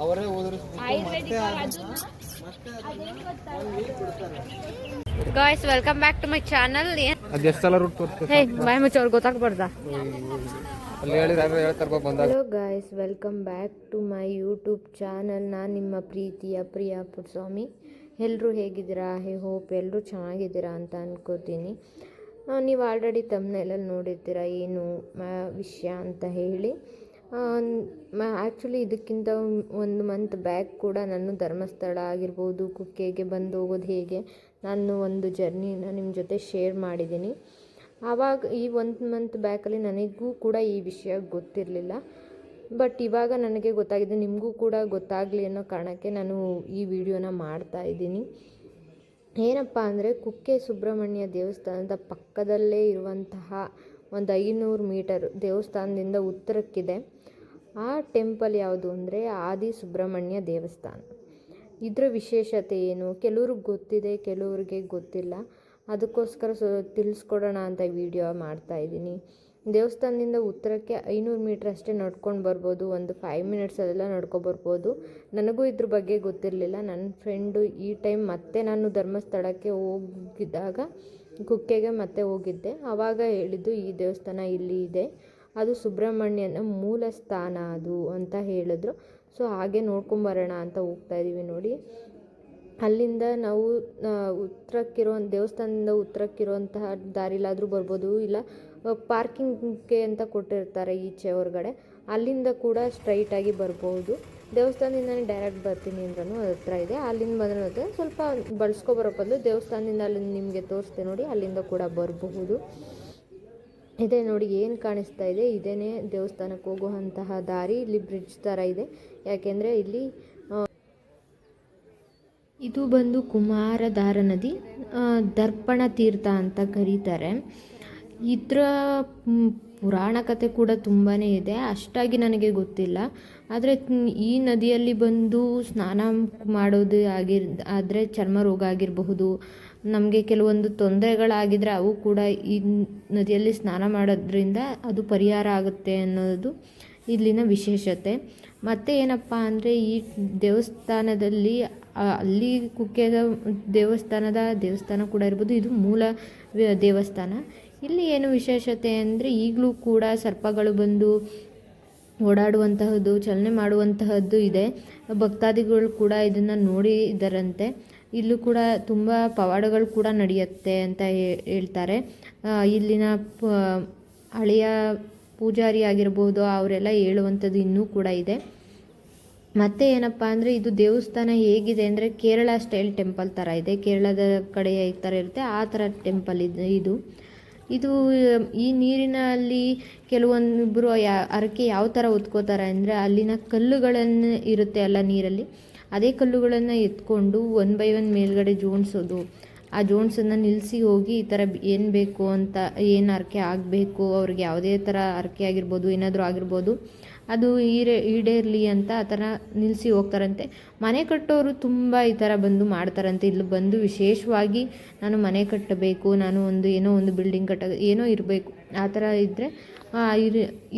ಅವರೇ guys welcome back to my channel. ಅದೆಷ್ಟು ಸಲ ರೂಟ್ ತೋರಿಸ್ತೀವಿ? ಹೇ ಬಾಯ್ ಮುಚ್ಚೋರು ಗೊತ್ತಾಗ್ಬಾರ್ದಾ? Hello guys welcome back to my YouTube channel. ನಾನು ನಿಮ್ಮ ಪ್ರೀತಿಯ ಪ್ರಿಯಾ ಪುಟ್ಸ್ವಾಮಿ. ಎಲ್ಲರೂ ಹೇಗಿದ್ದೀರಾ? ಹೋಪ್ ಎಲ್ಲರೂ ಚೆನ್ನಾಗಿದ್ದೀರಾ ಅಂತ ಅನ್ಕೋತೀನಿ. ನೀವು ಆಲ್ರೆಡಿ ತಮ್ಮನೇಲಲ್ಲಿ ನೋಡಿರ್ತೀರ ಏನು ವಿಷಯ ಅಂತ ಹೇಳಿ. ಆ್ಯಕ್ಚುಲಿ ಇದಕ್ಕಿಂತ 1 ಮಂತ್ ಬ್ಯಾಕ್ ಕೂಡ ನಾನು ಧರ್ಮಸ್ಥಳ ಆಗಿರ್ಬೋದು, ಕುಕ್ಕೆಗೆ ಬಂದು ಹೋಗೋದು ಹೇಗೆ ನಾನು ಒಂದು ಜರ್ನಿನ ನಿಮ್ಮ ಜೊತೆ ಶೇರ್ ಮಾಡಿದ್ದೀನಿ. ಆವಾಗ ಈ 1 ಮಂತ್ ಬ್ಯಾಕಲ್ಲಿ ನನಗೂ ಕೂಡ ಈ ವಿಷಯ ಗೊತ್ತಿರಲಿಲ್ಲ. ಬಟ್ ಇವಾಗ ನನಗೆ ಗೊತ್ತಾಗಿದೆ, ನಿಮಗೂ ಕೂಡ ಗೊತ್ತಾಗಲಿ ಅನ್ನೋ ಕಾರಣಕ್ಕೆ ನಾನು ಈ ವಿಡಿಯೋನ ಮಾಡ್ತಾಯಿದ್ದೀನಿ. ಏನಪ್ಪ ಅಂದರೆ ಕುಕ್ಕೆ ಸುಬ್ರಹ್ಮಣ್ಯ ದೇವಸ್ಥಾನದ ಪಕ್ಕದಲ್ಲೇ ಇರುವಂತಹ ಒಂದು 500 ಮೀಟರ್ ದೇವಸ್ಥಾನದಿಂದ ಉತ್ತರಕ್ಕಿದೆ. ಆ ಟೆಂಪಲ್ ಯಾವುದು ಅಂದರೆ ಆದಿ ಸುಬ್ರಹ್ಮಣ್ಯ ದೇವಸ್ಥಾನ. ಇದರ ವಿಶೇಷತೆ ಏನು ಕೆಲವ್ರಿಗೆ ಗೊತ್ತಿದೆ, ಕೆಲವ್ರಿಗೆ ಗೊತ್ತಿಲ್ಲ. ಅದಕ್ಕೋಸ್ಕರ ತಿಳಿಸ್ಕೊಡೋಣ ಅಂತ ವಿಡಿಯೋ ಮಾಡ್ತಾಯಿದ್ದೀನಿ. ದೇವಸ್ಥಾನದಿಂದ ಉತ್ತರಕ್ಕೆ 500 ಮೀಟ್ರ್ ಅಷ್ಟೇ ನಡ್ಕೊಂಡು ಬರ್ಬೋದು. ಒಂದು 5 ಮಿನಿಟ್ಸಲ್ಲೆಲ್ಲ ನಡ್ಕೊಬರ್ಬೋದು. ನನಗೂ ಇದ್ರ ಬಗ್ಗೆ ಗೊತ್ತಿರಲಿಲ್ಲ. ನನ್ನ ಫ್ರೆಂಡು ಈ ಟೈಮ್ ಮತ್ತೆ ನಾನು ಧರ್ಮಸ್ಥಳಕ್ಕೆ ಹೋಗಿದ್ದಾಗ ಕುಕ್ಕೆಗೆ ಮತ್ತೆ ಹೋಗಿದ್ದೆ. ಆವಾಗ ಹೇಳಿದ್ದು ಈ ದೇವಸ್ಥಾನ ಇಲ್ಲಿ ಇದೆ, ಅದು ಸುಬ್ರಹ್ಮಣ್ಯನ ಮೂಲ ಸ್ಥಾನ ಅದು ಅಂತ ಹೇಳಿದ್ರು. ಸೊ ಹಾಗೆ ನೋಡ್ಕೊಂಬರೋಣ ಅಂತ ಹೋಗ್ತಾಯಿದ್ದೀವಿ ನೋಡಿ. ಅಲ್ಲಿಂದ ನಾವು ದೇವಸ್ಥಾನದಿಂದ ಉತ್ತರಕ್ಕಿರುವಂತಹ ದಾರಿಲಾದರೂ ಬರ್ಬೋದು, ಇಲ್ಲ ಪಾರ್ಕಿಂಗ್ಗೆ ಅಂತ ಕೊಟ್ಟಿರ್ತಾರೆ ಈಚೆ ಹೊರಗಡೆ, ಅಲ್ಲಿಂದ ಕೂಡ ಸ್ಟ್ರೈಟಾಗಿ ಬರ್ಬೋದು. ದೇವಸ್ಥಾನದಿಂದನೇ ಡೈರೆಕ್ಟ್ ಬರ್ತೀನಿ ಅಂದ್ರೂ ಹತ್ರ ಇದೆ. ಅಲ್ಲಿಂದ ಬಂದ್ರೆ ಸ್ವಲ್ಪ ಬಳಸ್ಕೊಬರೋ ಬದಲು ದೇವಸ್ಥಾನದಿಂದ ಅಲ್ಲಿ ನಿಮಗೆ ತೋರಿಸ್ತೆ ನೋಡಿ, ಅಲ್ಲಿಂದ ಕೂಡ ಬರಬಹುದು. ಇದೇ ನೋಡಿ ಏನು ಕಾಣಿಸ್ತಾ ಇದೆ, ಇದೇನೇ ದೇವಸ್ಥಾನಕ್ಕೆ ಹೋಗುವಂತಹ ದಾರಿ. ಇಲ್ಲಿ ಬ್ರಿಡ್ಜ್ ಥರ ಇದೆ, ಯಾಕೆಂದರೆ ಇಲ್ಲಿ ಇದು ಬಂದು ಕುಮಾರಧಾರ ನದಿ, ದರ್ಪಣ ತೀರ್ಥ ಅಂತ ಕರೀತಾರೆ. ಇದರ ಪುರಾಣ ಕಥೆ ಕೂಡ ತುಂಬಾ ಇದೆ, ಅಷ್ಟಾಗಿ ನನಗೆ ಗೊತ್ತಿಲ್ಲ. ಆದರೆ ಈ ನದಿಯಲ್ಲಿ ಬಂದು ಸ್ನಾನ ಮಾಡೋದು ಆದರೆ ಚರ್ಮ ರೋಗ ಆಗಿರಬಹುದು, ನಮಗೆ ಕೆಲವೊಂದು ತೊಂದರೆಗಳಾಗಿದ್ದರೆ ಅವು ಕೂಡ ಈ ನದಿಯಲ್ಲಿ ಸ್ನಾನ ಮಾಡೋದ್ರಿಂದ ಅದು ಪರಿಹಾರ ಆಗುತ್ತೆ ಅನ್ನೋದು ಇಲ್ಲಿನ ವಿಶೇಷತೆ. ಮತ್ತು ಏನಪ್ಪ ಅಂದರೆ ಈ ದೇವಸ್ಥಾನದಲ್ಲಿ ಅಲ್ಲಿ ಕುಕ್ಕೆದ ದೇವಸ್ಥಾನ ಕೂಡ ಇರ್ಬೋದು, ಇದು ಮೂಲ ದೇವಸ್ಥಾನ. ಇಲ್ಲಿ ಏನು ವಿಶೇಷತೆ ಅಂದರೆ ಈಗಲೂ ಕೂಡ ಸರ್ಪಗಳು ಬಂದು ಓಡಾಡುವಂತಹದ್ದು, ಚಲನೆ ಮಾಡುವಂತಹದ್ದು ಇದೆ. ಭಕ್ತಾದಿಗಳು ಕೂಡ ಇದನ್ನು ನೋಡಿ ಇದ್ದಾರಂತೆ. ಇಲ್ಲೂ ಕೂಡ ತುಂಬ ಪವಾಡಗಳು ಕೂಡ ನಡೆಯುತ್ತೆ ಅಂತ ಹೇಳ್ತಾರೆ. ಇಲ್ಲಿನ ಹಳೆಯ ಪೂಜಾರಿ ಆಗಿರ್ಬೋದು ಅವರೆಲ್ಲ ಹೇಳುವಂಥದ್ದು ಇನ್ನೂ ಕೂಡ ಇದೆ. ಮತ್ತು ಏನಪ್ಪ ಅಂದರೆ ಇದು ದೇವಸ್ಥಾನ ಹೇಗಿದೆ ಅಂದರೆ ಕೇರಳ ಸ್ಟೈಲ್ ಟೆಂಪಲ್ ಥರ ಇದೆ. ಕೇರಳದ ಕಡೆ ಈ ಥರ ಇರುತ್ತೆ, ಆ ಥರ ಟೆಂಪಲ್ ಇದು. ಈ ನೀರಿನಲ್ಲಿ ಕೆಲವೊಬ್ಬರು ಹರಕೆ ಯಾವ ಥರ ಹೊತ್ಕೋತಾರೆ ಅಂದರೆ ಅಲ್ಲಿನ ಕಲ್ಲುಗಳನ್ನು ಇರುತ್ತೆ ಅಲ್ಲ ನೀರಲ್ಲಿ, ಅದೇ ಕಲ್ಲುಗಳನ್ನು ಎತ್ಕೊಂಡು 1 by 1 ಮೇಲ್ಗಡೆ ಜೋಡಿಸೋದು. ಆ ಜೋಡ್ಸನ್ನು ನಿಲ್ಲಿಸಿ ಹೋಗಿ ಈ ಥರ ಏನು ಬೇಕು ಅಂತ, ಏನು ಹರಕೆ ಆಗಬೇಕು ಅವ್ರಿಗೆ, ಯಾವುದೇ ಥರ ಹರಕೆ ಆಗಿರ್ಬೋದು, ಏನಾದರೂ ಆಗಿರ್ಬೋದು, ಅದು ಈಡೇರಲಿ ಅಂತ ಆ ಥರ ನಿಲ್ಲಿಸಿ ಹೋಗ್ತಾರಂತೆ. ಮನೆ ಕಟ್ಟೋರು ತುಂಬ ಈ ಥರ ಬಂದು ಮಾಡ್ತಾರಂತೆ. ಇಲ್ಲಿ ಬಂದು ವಿಶೇಷವಾಗಿ ನಾನು ಮನೆ ಕಟ್ಟಬೇಕು, ನಾನು ಏನೋ ಒಂದು ಬಿಲ್ಡಿಂಗ್ ಏನೋ ಇರಬೇಕು, ಆ ಥರ ಇದ್ದರೆ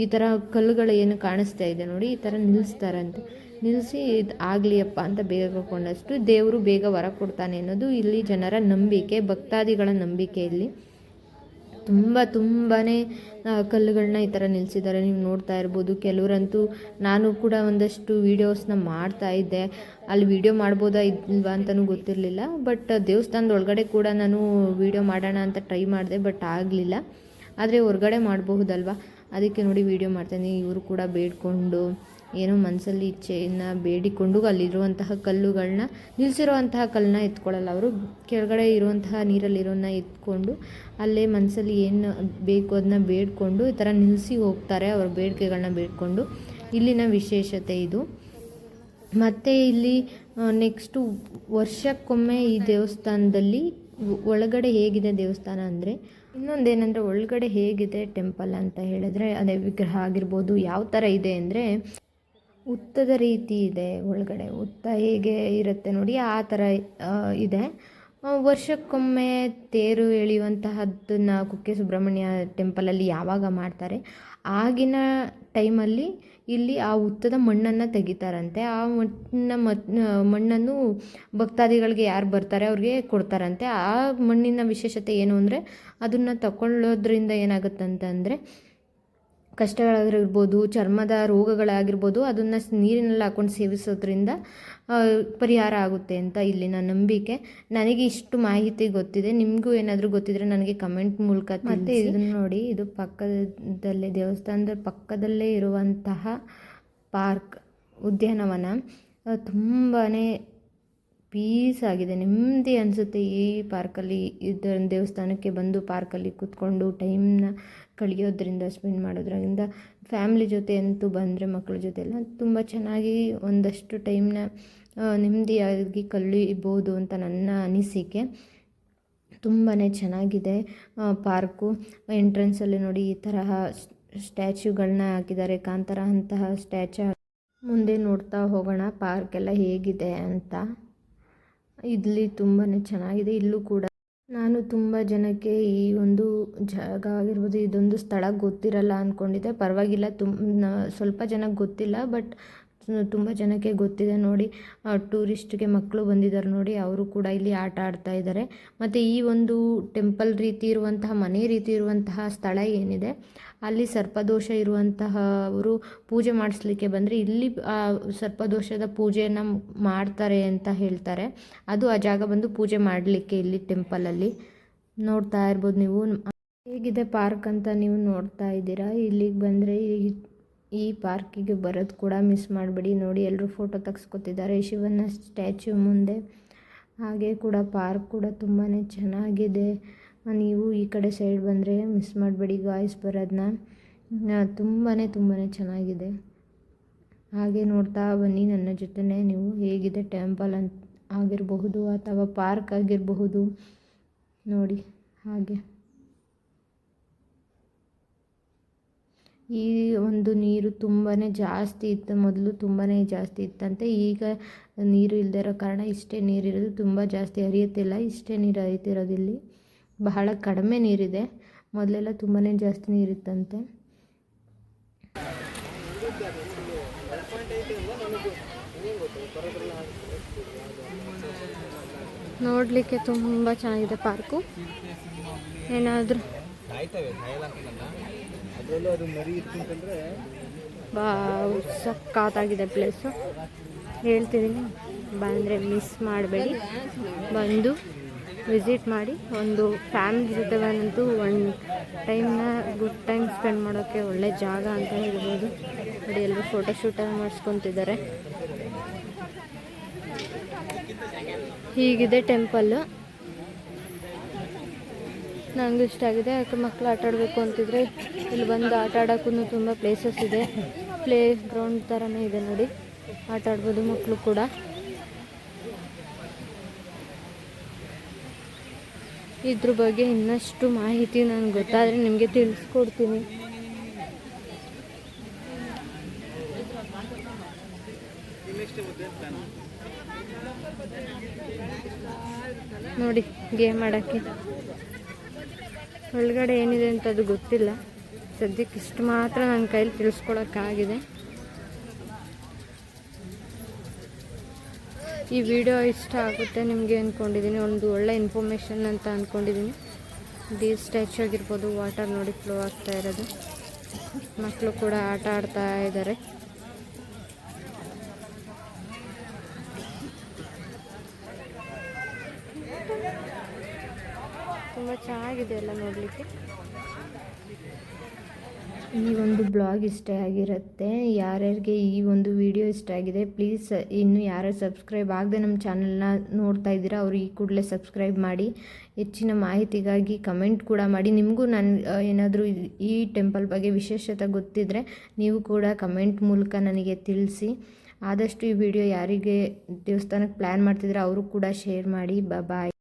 ಈ ಥರ ಕಲ್ಲುಗಳು ಏನು ಕಾಣಿಸ್ತಾ ಇದೆ ನೋಡಿ, ಈ ಥರ ನಿಲ್ಲಿಸ್ತಾರಂತೆ. ನಿಲ್ಲಿಸಿ ಆಗಲಿಯಪ್ಪ ಅಂತ ಬೇಗ ಕರ್ಕೊಂಡಷ್ಟು ದೇವರು ಬೇಗ ವರ ಕೊಡ್ತಾನೆ ಅನ್ನೋದು ಇಲ್ಲಿ ಜನರ ನಂಬಿಕೆ, ಭಕ್ತಾದಿಗಳ ನಂಬಿಕೆ. ಇಲ್ಲಿ ತುಂಬಾ ಕಲ್ಲುಗಳನ್ನ ಈ ಥರ ನಿಲ್ಲಿಸಿದ್ದಾರೆ, ನೀವು ನೋಡ್ತಾ ಇರ್ಬೋದು. ಕೆಲವರಂತೂ ನಾನು ಕೂಡ ಒಂದಷ್ಟು ವೀಡಿಯೋಸ್ನ ಮಾಡ್ತಾ ಇದ್ದೆ, ಅಲ್ಲಿ ವೀಡಿಯೋ ಮಾಡ್ಬೋದಾ ಇಲ್ವಾ ಅಂತಲೂ ಗೊತ್ತಿರಲಿಲ್ಲ. ಬಟ್ ದೇವಸ್ಥಾನದ ಒಳಗಡೆ ಕೂಡ ನಾನು ವೀಡಿಯೋ ಮಾಡೋಣ ಅಂತ ಟ್ರೈ ಮಾಡಿದೆ, ಬಟ್ ಆಗಲಿಲ್ಲ. ಆದರೆ ಹೊರಗಡೆ ಮಾಡಬಹುದಲ್ವ, ಅದಕ್ಕೆ ನೋಡಿ ವೀಡಿಯೋ ಮಾಡ್ತಾಯಿದ್ದೀನಿ. ಇವರು ಕೂಡ ಬೇಡ್ಕೊಂಡು ಏನೋ ಮನಸ್ಸಲ್ಲಿ ಇಚ್ಛೆಯನ್ನು ಬೇಡಿಕೊಂಡು ಅಲ್ಲಿರುವಂತಹ ಕಲ್ಲುಗಳನ್ನ, ನಿಲ್ಲಿಸಿರುವಂತಹ ಕಲ್ಲನ್ನ ಎತ್ಕೊಳ್ಳಲ್ಲ ಅವರು, ಕೆಳಗಡೆ ಇರುವಂತಹ ನೀರಲ್ಲಿರೋನ್ನ ಎತ್ಕೊಂಡು ಅಲ್ಲೇ ಮನಸ್ಸಲ್ಲಿ ಏನು ಬೇಕು ಅದನ್ನ ಬೇಡಿಕೊಂಡು ಈ ಥರ ನಿಲ್ಲಿಸಿ ಹೋಗ್ತಾರೆ, ಅವರ ಬೇಡಿಕೆಗಳನ್ನ ಬೇಡಿಕೊಂಡು. ಇಲ್ಲಿನ ವಿಶೇಷತೆ ಇದು. ಮತ್ತು ಇಲ್ಲಿ ನೆಕ್ಸ್ಟು ವರ್ಷಕ್ಕೊಮ್ಮೆ ಈ ದೇವಸ್ಥಾನದಲ್ಲಿ ಒಳಗಡೆ ಹೇಗಿದೆ ದೇವಸ್ಥಾನ ಅಂದರೆ, ಇನ್ನೊಂದೇನೆಂದರೆ ಒಳಗಡೆ ಹೇಗಿದೆ ಟೆಂಪಲ್ ಅಂತ ಹೇಳಿದ್ರೆ, ಅದೇ ವಿಗ್ರಹ ಆಗಿರ್ಬೋದು ಯಾವ ಥರ ಇದೆ ಅಂದರೆ ಉತ್ತದ ರೀತಿ ಇದೆ. ಒಳಗಡೆ ಉತ್ತ ಹೇಗೆ ಇರುತ್ತೆ ನೋಡಿ, ಆ ಥರ ಇದೆ. ವರ್ಷಕ್ಕೊಮ್ಮೆ ತೇರು ಎಳೆಯುವಂತಹದ್ದನ್ನು ಕುಕ್ಕೆ ಸುಬ್ರಹ್ಮಣ್ಯ ಟೆಂಪಲಲ್ಲಿ ಯಾವಾಗ ಮಾಡ್ತಾರೆ, ಆಗಿನ ಟೈಮಲ್ಲಿ ಇಲ್ಲಿ ಆ ಹುತ್ತದ ಮಣ್ಣನ್ನು ತೆಗಿತಾರಂತೆ. ಆ ಮಣ್ಣನ್ನು ಭಕ್ತಾದಿಗಳಿಗೆ ಯಾರು ಬರ್ತಾರೆ ಅವ್ರಿಗೆ ಕೊಡ್ತಾರಂತೆ. ಆ ಮಣ್ಣಿನ ವಿಶೇಷತೆ ಏನು ಅಂದರೆ ಅದನ್ನು ತಗೊಳ್ಳೋದ್ರಿಂದ ಏನಾಗುತ್ತಂತಂದರೆ ಕಷ್ಟಗಳಾಗಿರ್ಬೋದು, ಚರ್ಮದ ರೋಗಗಳಾಗಿರ್ಬೋದು, ಅದನ್ನು ನೀರಿನಲ್ಲಿ ಹಾಕ್ಕೊಂಡು ಸೇವಿಸೋದ್ರಿಂದ ಪರಿಹಾರ ಆಗುತ್ತೆ ಅಂತ ಇಲ್ಲಿನ ನಂಬಿಕೆ. ನನಗೆ ಇಷ್ಟು ಮಾಹಿತಿ ಗೊತ್ತಿದೆ. ನಿಮಗೂ ಏನಾದರೂ ಗೊತ್ತಿದ್ರೆ ನನಗೆ ಕಮೆಂಟ್ ಮೂಲಕ ಮತ್ತು ಇದನ್ನು ನೋಡಿ, ಇದು ಪಕ್ಕದಲ್ಲೇ ದೇವಸ್ಥಾನದ ಪಕ್ಕದಲ್ಲೇ ಇರುವಂತಹ ಪಾರ್ಕ್, ಉದ್ಯಾನವನ ತುಂಬಾ ಪೀಸ್ ಆಗಿದೆ, ನೆಮ್ಮದಿ ಅನಿಸುತ್ತೆ ಈ ಪಾರ್ಕಲ್ಲಿ. ಇದರ ದೇವಸ್ಥಾನಕ್ಕೆ ಬಂದು ಪಾರ್ಕಲ್ಲಿ ಕೂತ್ಕೊಂಡು ಟೈಮ್ನ ಕಳೆಯೋದ್ರಿಂದ, ಸ್ಪೆಂಡ್ ಮಾಡೋದ್ರಿಂದ ಫ್ಯಾಮ್ಲಿ ಜೊತೆ ಅಂತೂ ಬಂದರೆ ಮಕ್ಕಳ ಜೊತೆ ಎಲ್ಲ ತುಂಬ ಚೆನ್ನಾಗಿ ಒಂದಷ್ಟು ಟೈಮ್ನ ನೆಮ್ಮದಿಯಾಗಿ ಕಳೀಬೋದು ಅಂತ ನನ್ನ ಅನಿಸಿಕೆ. ತುಂಬಾ ಚೆನ್ನಾಗಿದೆ ಪಾರ್ಕು. ಎಂಟ್ರೆನ್ಸಲ್ಲಿ ನೋಡಿ ಈ ತರಹ ಸ್ಟ್ಯಾಚ್ಯೂಗಳನ್ನ ಹಾಕಿದ್ದಾರೆ, ಕಾಂತಾರ ಅಂತಹ ಸ್ಟ್ಯಾಚ್ಯೂ. ಮುಂದೆ ನೋಡ್ತಾ ಹೋಗೋಣ ಪಾರ್ಕ್ ಎಲ್ಲ ಹೇಗಿದೆ ಅಂತ. ಇಲ್ಲಿ ತುಂಬಾ ಚೆನ್ನಾಗಿದೆ. ಇಲ್ಲೂ ಕೂಡ ನಾನು ತುಂಬ ಜನಕ್ಕೆ ಈ ಒಂದು ಜಾಗ ಆಗಿರ್ಬೋದು, ಇದೊಂದು ಸ್ಥಳ ಗೊತ್ತಿರಲ್ಲ ಅಂದ್ಕೊಂಡಿದ್ದೆ. ಪರವಾಗಿಲ್ಲ, ಸ್ವಲ್ಪ ಜನಕ್ಕೆ ಗೊತ್ತಿಲ್ಲ, ಬಟ್ ತುಂಬ ಜನಕ್ಕೆ ಗೊತ್ತಿದೆ ನೋಡಿ. ಟೂರಿಸ್ಟ್ಗೆ ಮಕ್ಕಳು ಬಂದಿದ್ದಾರೆ ನೋಡಿ, ಅವರು ಕೂಡ ಇಲ್ಲಿ ಆಟ ಆಡ್ತಾ ಇದ್ದಾರೆ. ಮತ್ತು ಈ ಒಂದು ಟೆಂಪಲ್ ರೀತಿ ಇರುವಂತಹ, ಮನೆ ರೀತಿ ಇರುವಂತಹ ಸ್ಥಳ ಏನಿದೆ, ಅಲ್ಲಿ ಸರ್ಪದೋಷ ಇರುವಂತಹವರು ಪೂಜೆ ಮಾಡಿಸ್ಲಿಕ್ಕೆ ಬಂದರೆ ಇಲ್ಲಿ ಸರ್ಪದೋಷದ ಪೂಜೆಯನ್ನು ಮಾಡ್ತಾರೆ ಅಂತ ಹೇಳ್ತಾರೆ. ಅದು ಆ ಜಾಗ ಬಂದು ಪೂಜೆ ಮಾಡಲಿಕ್ಕೆ ಇಲ್ಲಿ ಟೆಂಪಲಲ್ಲಿ ನೋಡ್ತಾ ಇರ್ಬೋದು ನೀವು. ಹೇಗಿದೆ ಪಾರ್ಕ್ ಅಂತ ನೀವು ನೋಡ್ತಾ ಇದ್ದೀರಾ. ಇಲ್ಲಿಗೆ ಬಂದರೆ ಈ ಪಾರ್ಕಿಗೆ ಬರೋದು ಕೂಡ ಮಿಸ್ ಮಾಡಬೇಡಿ. ನೋಡಿ, ಎಲ್ಲರೂ ಫೋಟೋ ತೆಗೆಸ್ಕೊತಿದ್ದಾರೆ ಶಿವನ ಸ್ಟ್ಯಾಚ್ಯೂ ಮುಂದೆ. ಹಾಗೆ ಕೂಡ ಪಾರ್ಕ್ ಕೂಡ ತುಂಬಾ ಚೆನ್ನಾಗಿದೆ. ನೀವು ಈ ಕಡೆ ಸೈಡ್ ಬಂದರೆ ಮಿಸ್ ಮಾಡಬೇಡಿ ಗಾಯ್ಸ್ ಬರೋದನ್ನ. ತುಂಬಾ ಚೆನ್ನಾಗಿದೆ. ಹಾಗೆ ನೋಡ್ತಾ ಬನ್ನಿ ನನ್ನ ಜೊತೆನೇ ನೀವು. ಹೇಗಿದೆ ಟೆಂಪಲ್ ಅಂತ ಆಗಿರಬಹುದು ಅಥವಾ ಪಾರ್ಕ್ ಆಗಿರಬಹುದು ನೋಡಿ. ಹಾಗೆ ಈ ಒಂದು ನೀರು ತುಂಬಾ ಜಾಸ್ತಿ ಇತ್ತು, ಮೊದಲು ತುಂಬಾ ಜಾಸ್ತಿ ಇತ್ತಂತೆ. ಈಗ ನೀರು ಇಲ್ಲದೇ ಇರೋ ಕಾರಣ ಇಷ್ಟೇ ನೀರಿರೋದು, ತುಂಬ ಜಾಸ್ತಿ ಹರಿಯುತ್ತಿಲ್ಲ. ಇಷ್ಟೇ ನೀರು ಹರಿತಿರೋದಿಲ್ಲಿ, ಬಹಳ ಕಡಿಮೆ ನೀರಿದೆ. ಮೊದಲೆಲ್ಲ ತುಂಬಾ ಜಾಸ್ತಿ ನೀರಿತ್ತಂತೆ. ನೋಡಲಿಕ್ಕೆ ತುಂಬ ಚೆನ್ನಾಗಿದೆ ಪಾರ್ಕು. ಏನಾದರೂ ಸಖತ್ತಾಗಿದೆ ಪ್ಲೇಸು. ಹೇಳ್ತಿದ್ದೀನಿ, ಬಂದರೆ ಮಿಸ್ ಮಾಡಬೇಡಿ, ಬಂದು ವಿಸಿಟ್ ಮಾಡಿ. ಒಂದು ಫ್ಯಾಮಿಲಿ ಜೊತೆ ಬಂದಂತೂ ಒಂದು ಟೈಮ್ನ ಗುಡ್ ಟೈಮ್ ಸ್ಪೆಂಡ್ ಮಾಡೋಕ್ಕೆ ಒಳ್ಳೆ ಜಾಗ ಅಂತ ಹೇಳ್ಬೋದು. ನೋಡಿ, ಎಲ್ಲರೂ ಫೋಟೋಶೂಟನ್ನು ಮಾಡಿಸ್ಕೊತಿದ್ದಾರೆ. ಹೀಗಿದೆ ಟೆಂಪಲ್ಲು. ನನಗೂ ಇಷ್ಟ ಆಗಿದೆ. ಯಾಕೆ ಮಕ್ಕಳು ಆಟ ಆಡಬೇಕು ಅಂತಿದ್ರೆ ಇಲ್ಲಿ ಬಂದು ಆಟ ಆಡೋಕ್ಕೂ ತುಂಬ ಪ್ಲೇಸಸ್ ಇದೆ. ಪ್ಲೇ ಗ್ರೌಂಡ್ ಥರನೇ ಇದೆ ನೋಡಿ, ಆಟ ಆಡ್ಬೋದು ಮಕ್ಕಳು ಕೂಡ. ಇದ್ರ ಬಗ್ಗೆ ಇನ್ನಷ್ಟು ಮಾಹಿತಿ ನನಗೆ ಗೊತ್ತಾದರೆ ನಿಮಗೆ ತಿಳಿಸ್ಕೊಡ್ತೀನಿ. ನೋಡಿ, ಗೇಮ್ ಆಡೋಕ್ಕೆ ಒಳಗಡೆ ಏನಿದೆ ಅಂತ ಅದು ಗೊತ್ತಿಲ್ಲ. ಸದ್ಯಕ್ಕೆ ಇಷ್ಟು ಮಾತ್ರ ನನ್ನ ಕೈಲಿ ತಿಳಿಸ್ಕೊಳಕ್ಕಾಗಿದೆ. ಈ ವಿಡಿಯೋ ಇಷ್ಟ ಆಗುತ್ತೆ ನಿಮಗೆ ಅಂದ್ಕೊಂಡಿದ್ದೀನಿ. ಒಂದು ಒಳ್ಳೆ ಇನ್ಫಾರ್ಮೇಷನ್ ಅಂತ ಅಂದ್ಕೊಂಡಿದ್ದೀನಿ. ಡಿ ಸ್ಟ್ಯಾಚ್ಯೂ ಆಗಿರ್ಬೋದು, ವಾಟರ್ ನೋಡಿ ಫ್ಲೋ ಆಗ್ತಾ ಇರೋದು, ಮಕ್ಕಳು ಕೂಡ ಆಟ ಆಡ್ತಾ ಇದ್ದಾರೆ. ತುಂಬ ಚೆನ್ನಾಗಿದೆ ಎಲ್ಲ ನೋಡಲಿಕ್ಕೆ. ಈ ಒಂದು ಬ್ಲಾಗ್ ಇಷ್ಟ ಆಗಿರುತ್ತೆ. ಯಾರ್ಯಾರಿಗೆ ಈ ಒಂದು ವಿಡಿಯೋ ಇಷ್ಟ ಆಗಿದೆ, ಪ್ಲೀಸ್ ಇನ್ನು ಯಾರು ಸಬ್ಸ್ಕ್ರೈಬ್ ಆಗದೆ ನಮ್ಮ ಚಾನಲ್ನ ನೋಡ್ತಾ ಇದ್ದೀರಾ ಅವರು ಈ ಕೂಡಲೇ ಸಬ್ಸ್ಕ್ರೈಬ್ ಮಾಡಿ. ಹೆಚ್ಚಿನ ಮಾಹಿತಿಗಾಗಿ ಕಮೆಂಟ್ ಕೂಡ ಮಾಡಿ. ನಿಮಗೂ ನಾನು ಏನಾದರೂ ಈ ಟೆಂಪಲ್ ಬಗ್ಗೆ ವಿಶೇಷತೆ ಗೊತ್ತಿದ್ದರೆ ನೀವು ಕೂಡ ಕಮೆಂಟ್ ಮೂಲಕ ನನಗೆ ತಿಳಿಸಿ. ಆದಷ್ಟು ಈ ವಿಡಿಯೋ ಯಾರಿಗೆ ದೇವಸ್ಥಾನಕ್ಕೆ ಪ್ಲ್ಯಾನ್ ಮಾಡ್ತಿದ್ರೆ ಅವರು ಕೂಡ ಶೇರ್ ಮಾಡಿ. ಬಾಯ್.